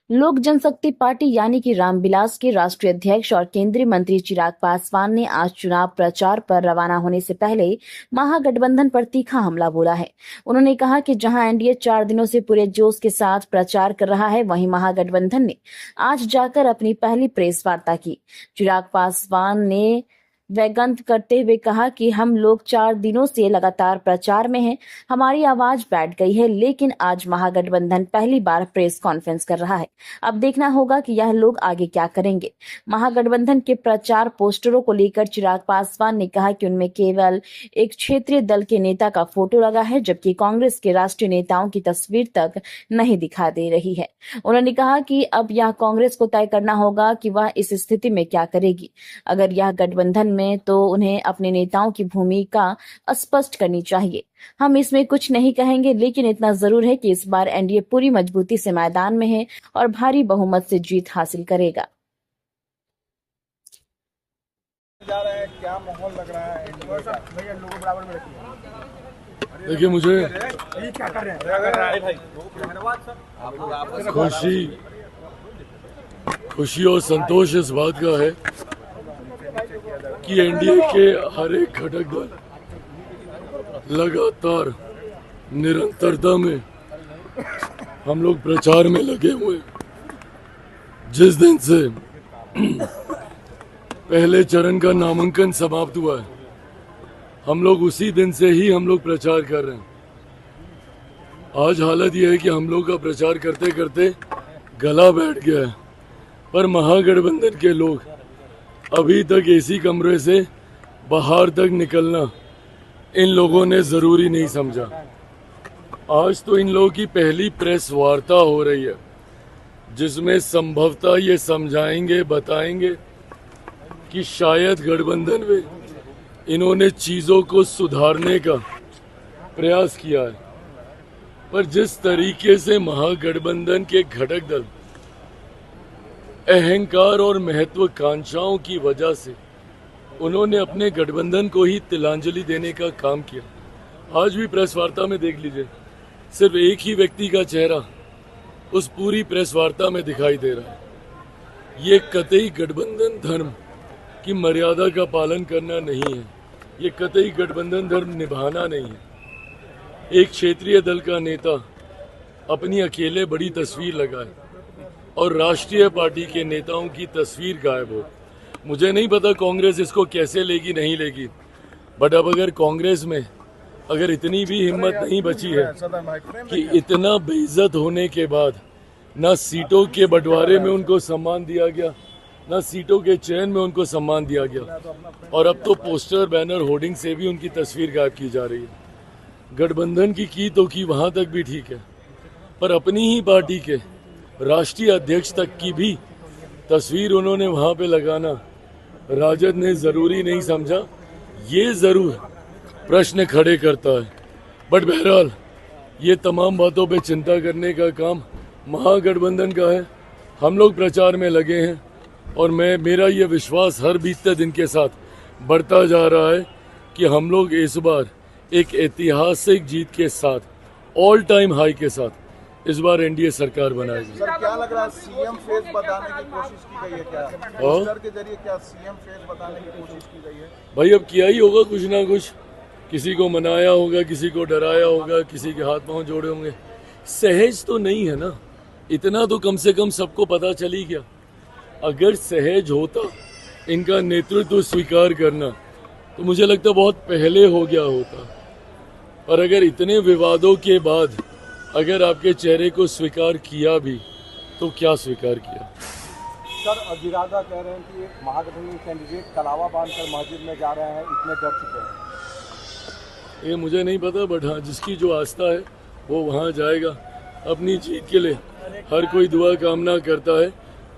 लोक जनशक्ति पार्टी यानी कि रामविलास के राष्ट्रीय अध्यक्ष और केंद्रीय मंत्री चिराग पासवान ने आज चुनाव प्रचार पर रवाना होने से पहले महागठबंधन पर तीखा हमला बोला है। उन्होंने कहा कि जहां एनडीए 4 दिनों से पूरे जोश के साथ प्रचार कर रहा है, वहीं महागठबंधन ने आज जाकर अपनी पहली प्रेस वार्ता की। चिराग पासवान ने व्यंग्य करते हुए कहा कि हम लोग 4 दिनों से लगातार प्रचार में हैं, हमारी आवाज बैठ गई है, लेकिन आज महागठबंधन पहली बार प्रेस कॉन्फ्रेंस कर रहा है। अब देखना होगा कि यह लोग आगे क्या करेंगे। महागठबंधन के प्रचार पोस्टरों को लेकर चिराग पासवान ने कहा कि उनमें केवल एक क्षेत्रीय दल के नेता का फोटो लगा है, जबकि कांग्रेस के राष्ट्रीय नेताओं की तस्वीर तक नहीं दिखा दे रही है। उन्होंने कहा कि अब यह कांग्रेस को तय करना होगा कि वह इस स्थिति में क्या करेगी। अगर यह गठबंधन में तो उन्हें अपने नेताओं की भूमिका स्पष्ट करनी चाहिए। हम इसमें कुछ नहीं कहेंगे, लेकिन इतना जरूर है कि इस बार एनडीए पूरी मजबूती से मैदान में है और भारी बहुमत से जीत हासिल करेगा। जा रहे हैं, क्या माहौल लग रहा है एनडीए का? भैया लोगों बराबर में रखिए। देखिए, मुझे क्या कर रहे हैं खुशी और संतोष इस बात का है कि एनडीए के हर एक घटक दल लगातार निरंतरता में हम लोग प्रचार में लगे हुए। जिस दिन से पहले चरण का नामांकन समाप्त हुआ है, हम लोग उसी दिन से ही हम लोग प्रचार कर रहे हैं। आज हालत यह है कि हम लोग का प्रचार करते करते गला बैठ गया है, पर महागठबंधन के लोग अभी तक एसी कमरे से बाहर तक निकलना इन लोगों ने जरूरी नहीं समझा। आज तो इन लोगों की पहली प्रेस वार्ता हो रही है, जिसमें संभवतः ये समझाएंगे, बताएंगे कि शायद गठबंधन में इन्होंने चीजों को सुधारने का प्रयास किया है। पर जिस तरीके से महागठबंधन के घटक दल अहंकार और महत्वाकांक्षाओं की वजह से उन्होंने अपने गठबंधन को ही तिलांजलि देने का काम किया। आज भी प्रेस वार्ता में देख लीजिए, सिर्फ एक ही व्यक्ति का चेहरा उस पूरी प्रेस वार्ता में दिखाई दे रहा है। ये कतई गठबंधन धर्म की मर्यादा का पालन करना नहीं है, ये कतई गठबंधन धर्म निभाना नहीं है। एक क्षेत्रीय दल का नेता अपनी अकेले बड़ी तस्वीर लगाए और राष्ट्रीय पार्टी के नेताओं की तस्वीर गायब हो। मुझे नहीं पता कांग्रेस इसको कैसे लेगी, नहीं लेगी, बट अब अगर कांग्रेस में अगर इतनी भी हिम्मत नहीं बची है कि इतना बेइज्जत होने के बाद ना सीटों के बंटवारे में उनको सम्मान दिया गया, ना सीटों के चयन में उनको सम्मान दिया गया, और अब तो पोस्टर, बैनर, होर्डिंग से भी उनकी तस्वीर गायब की जा रही है। गठबंधन की तो की वहां तक भी ठीक है, पर अपनी ही पार्टी के राष्ट्रीय अध्यक्ष तक की भी तस्वीर उन्होंने वहां पे लगाना राजद ने जरूरी नहीं समझा। ये जरूर प्रश्न खड़े करता है, बट बहरहाल ये तमाम बातों पे चिंता करने का काम महागठबंधन का है। हम लोग प्रचार में लगे हैं और मेरा ये विश्वास हर बीतते दिन के साथ बढ़ता जा रहा है कि हम लोग इस बार एक ऐतिहासिक जीत के साथ, ऑल टाइम हाई के साथ इस बार एनडीए सरकार बनाएगी। सर, क्या लग रहा है, सीएम फेस बताने की कोशिश की गई है क्या? पोस्टर के जरिए क्या सीएम फेस बताने की कोशिश की गई है? भाई अब किया ही होगा कुछ ना कुछ, किसी को मनाया होगा, किसी को डराया होगा, किसी के हाथ पांव जोड़े होंगे। सहज तो नहीं है ना, इतना तो कम से कम सबको पता चल ही गया। अगर सहज होता इनका नेतृत्व स्वीकार करना, तो मुझे लगता बहुत पहले हो गया होता। और अगर इतने विवादों के बाद अगर आपके चेहरे को स्वीकार किया भी, तो क्या स्वीकार किया? सर, जिरादा कह रहे हैं कि महागठबंधन कैंडिडेट कलावा बांधकर मस्जिद में जा रहे हैं, इतने डर चुके हैं। ये मुझे नहीं पता, बट हाँ, जिसकी जो आस्था है वो वहाँ जाएगा। अपनी जीत के लिए हर कोई दुआ कामना करता है,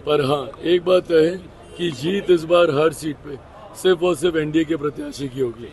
पर हाँ, एक बात है कि जीत इस बार हर सीट पे सिर्फ और सिर्फ एनडीए के प्रत्याशी की होगी।